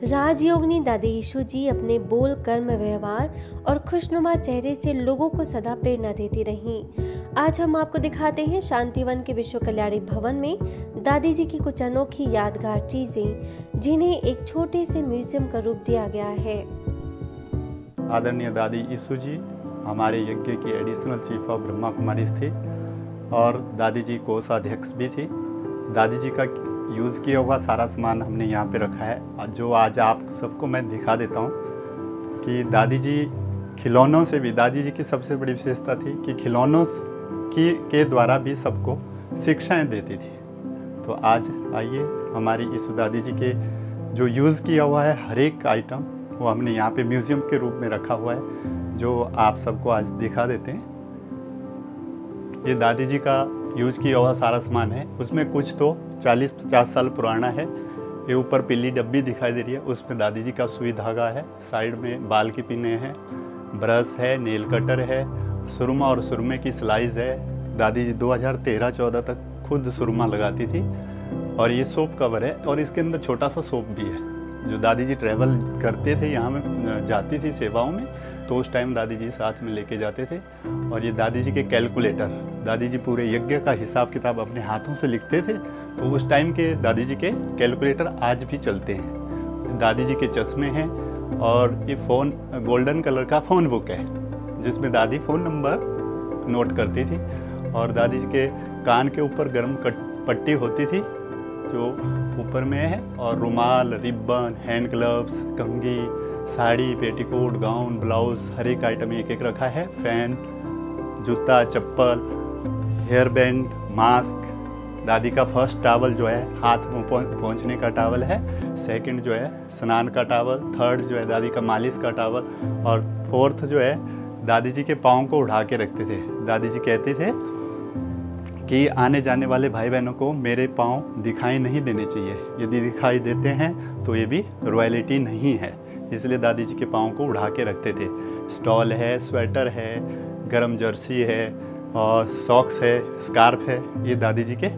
राजयोगिनी दादी यीशु जी अपने बोल, कर्म, व्यवहार और खुशनुमा चेहरे से लोगों को सदा प्रेरणा देती रहीं। आज हम आपको दिखाते हैं शांतिवन के विश्व कल्याणी भवन में दादी जी की कुछ अनोखी यादगार चीजें, जिन्हें एक छोटे से म्यूजियम का रूप दिया गया है। आदरणीय दादी यीशु जी हमारे यज्ञ की additional chief of Brahma Kumaris थी और दादी जी कोषाध्यक्ष भी थी। दादी जी का यूज़ किया हुआ सारा सामान हमने यहाँ पे रखा है, जो आज आप सबको मैं दिखा देता हूँ कि दादी जी खिलौनों से भी, दादी जी की सबसे बड़ी विशेषता थी कि खिलौनों के द्वारा भी सबको शिक्षाएं देती थी। तो आज आइए हमारी यीशु दादी जी के जो यूज़ किया हुआ है हर एक आइटम वो हमने यहाँ पे म्यूज़ियम के रूप में रखा हुआ है, जो आप सबको आज दिखा देते हैं। ये दादी जी का यूज़ किया हुआ सारा सामान है, उसमें कुछ तो 40-50 साल पुराना है। ये ऊपर पीली डब्बी दिखाई दे रही है, उसमें दादी जी का सुई धागा है, साइड में बाल की पिने हैं, ब्रश है, नेल कटर है, सुरमा और सुरमे की स्लाइस है। दादी जी 2013-14 तक खुद सुरमा लगाती थी। और ये सोप कवर है और इसके अंदर छोटा सा सोप भी है। जो दादी जी ट्रैवल करते थे, यहाँ में जाती थी सेवाओं में, तो उस टाइम दादी जी साथ में लेके जाते थे। और ये दादी जी के कैलकुलेटर, दादी जी पूरे यज्ञ का हिसाब किताब अपने हाथों से लिखते थे, तो उस टाइम के दादी जी के कैलकुलेटर आज भी चलते हैं। दादी जी के चश्मे हैं और ये फ़ोन गोल्डन कलर का फ़ोन बुक है, जिसमें दादी फ़ोन नंबर नोट करती थी। और दादी जी के कान के ऊपर गर्म पट्टी होती थी जो ऊपर में है, और रुमाल, रिबन, हैंड ग्लव्स, कंघी, साड़ी, पेटीकोट, गाउन, ब्लाउज, हर एक आइटम एक एक रखा है। फैन, जूता, चप्पल, हेयर बैंड, मास्क। दादी का फर्स्ट टावल जो है हाथ में पहुँचने का टावल है, सेकंड जो है स्नान का टावल, थर्ड जो है दादी का मालिश का टावल, और फोर्थ जो है दादी जी के पाँव को उठा के रखते थे। दादी जी कहते थे कि आने जाने वाले भाई बहनों को मेरे पाँव दिखाई नहीं देने चाहिए, यदि दिखाई देते हैं तो ये भी रॉयल्टी नहीं है, इसलिए दादी जी के पाँव को उड़ा के रखते थे। स्टॉल है, स्वेटर है, गरम जर्सी है, और सॉक्स है, स्कार्फ है। ये दादी जी के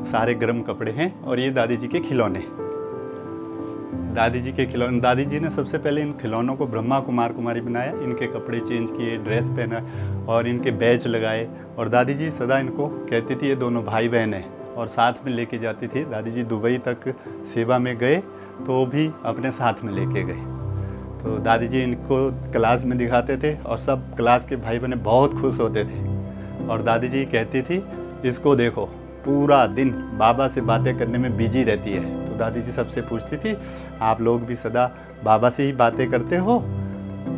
सारे गरम कपड़े हैं। और ये दादी जी के खिलौने, दादी जी के खिलौने। दादी जी ने सबसे पहले इन खिलौनों को ब्रह्मा कुमार कुमारी बनाया, इनके कपड़े चेंज किए, ड्रेस पहना और इनके बैज लगाए। और दादी जी सदा इनको कहती थी ये दोनों भाई बहन हैं, और साथ में लेके जाती थी। दादी जी दुबई तक सेवा में गए तो भी अपने साथ में लेके गए। तो दादी जी इनको क्लास में दिखाते थे और सब क्लास के भाई बहन बहुत खुश होते थे। और दादी जी कहती थी इसको देखो, पूरा दिन बाबा से बातें करने में बिजी रहती है। तो दादी जी सबसे पूछती थी आप लोग भी सदा बाबा से ही बातें करते हो?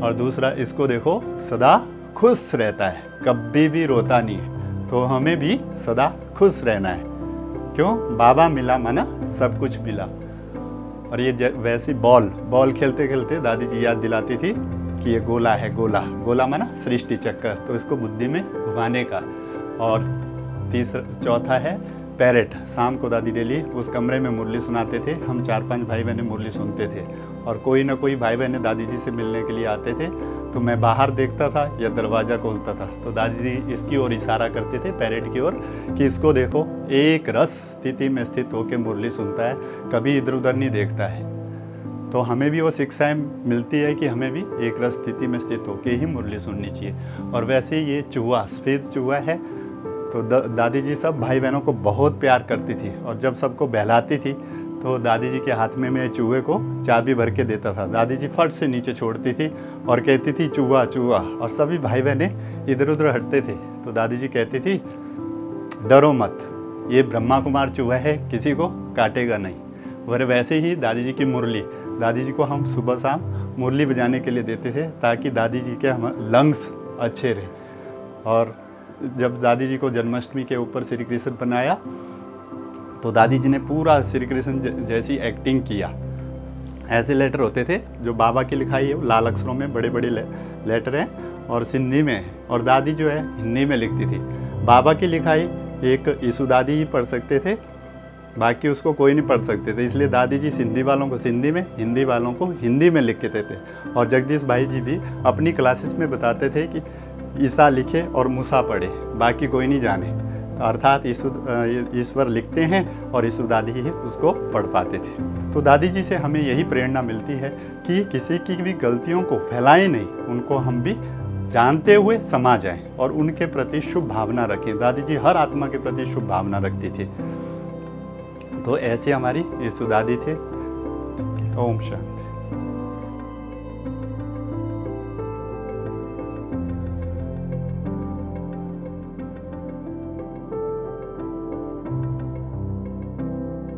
और दूसरा, इसको देखो सदा खुश रहता है, कभी भी रोता नहीं है, तो हमें भी सदा खुश रहना है। क्यों? बाबा मिला माना सब कुछ मिला। और ये वैसी बॉल खेलते खेलते दादी जी याद दिलाती थी कि ये गोला है, गोला माना सृष्टि चक्कर, तो इसको बुद्धि में घुमाने का। और चौथा है पैरेट। शाम को दादी डेली उस कमरे में मुरली सुनाते थे, हम 4-5 भाई बहनें मुरली सुनते थे। और कोई ना कोई भाई बहनें दादी जी से मिलने के लिए आते थे, तो मैं बाहर देखता था या दरवाज़ा खोलता था, तो दादी जी इसकी ओर इशारा करते थे, पैरेट की ओर, कि इसको देखो एक रस स्थिति में स्थित होकर मुरली सुनता है, कभी इधर उधर नहीं देखता है। तो हमें भी वो शिक्षाएं मिलती है कि हमें भी एक रस स्थिति में स्थित होकर ही मुरली सुननी चाहिए। और वैसे ये चूहा, सफ़ेद चूहा है, तो दादी जी सब भाई बहनों को बहुत प्यार करती थी। और जब सबको बहलाती थी तो दादी जी के हाथ में मैं चूहे को चाबी भर के देता था। दादी जी फट से नीचे छोड़ती थी और कहती थी चूहा चूहा, और सभी भाई बहनें इधर उधर हटते थे। तो दादी जी कहती थी डरो मत, ये ब्रह्मा कुमार चूहा है, किसी को काटेगा नहीं। और वैसे ही दादी जी की मुरली, दादी जी को हम सुबह शाम मुरली बजाने के लिए देते थे, ताकि दादी जी के हम लंग्स अच्छे रहे। और जब दादी जी को जन्माष्टमी के ऊपर श्री कृष्ण बनाया, तो दादी जी ने पूरा श्री कृष्ण जैसी एक्टिंग किया। ऐसे लेटर होते थे जो बाबा की लिखाई है, लाल अक्षरों में बड़े बड़े लेटर हैं, और सिंधी में, और दादी जो है हिंदी में लिखती थी। बाबा की लिखाई एक यीशु दादी ही पढ़ सकते थे, बाकी उसको कोई नहीं पढ़ सकते थे, इसलिए दादी जी सिंधी वालों को सिंधी में, हिंदी वालों को हिंदी में लिख के देते। और जगदीश भाई जी भी अपनी क्लासेस में बताते थे कि ईसा लिखे और मूसा पढ़े, बाकी कोई नहीं जाने। तो अर्थात ईश्वर लिखते हैं और यीशु दादी ही उसको पढ़ पाते थे। तो दादी जी से हमें यही प्रेरणा मिलती है कि किसी की भी गलतियों को फैलाएं नहीं, उनको हम भी जानते हुए समा जाएं और उनके प्रति शुभ भावना रखें। दादी जी हर आत्मा के प्रति शुभ भावना रखती थी। तो ऐसे हमारी यीशु दादी थे। ओम शांति।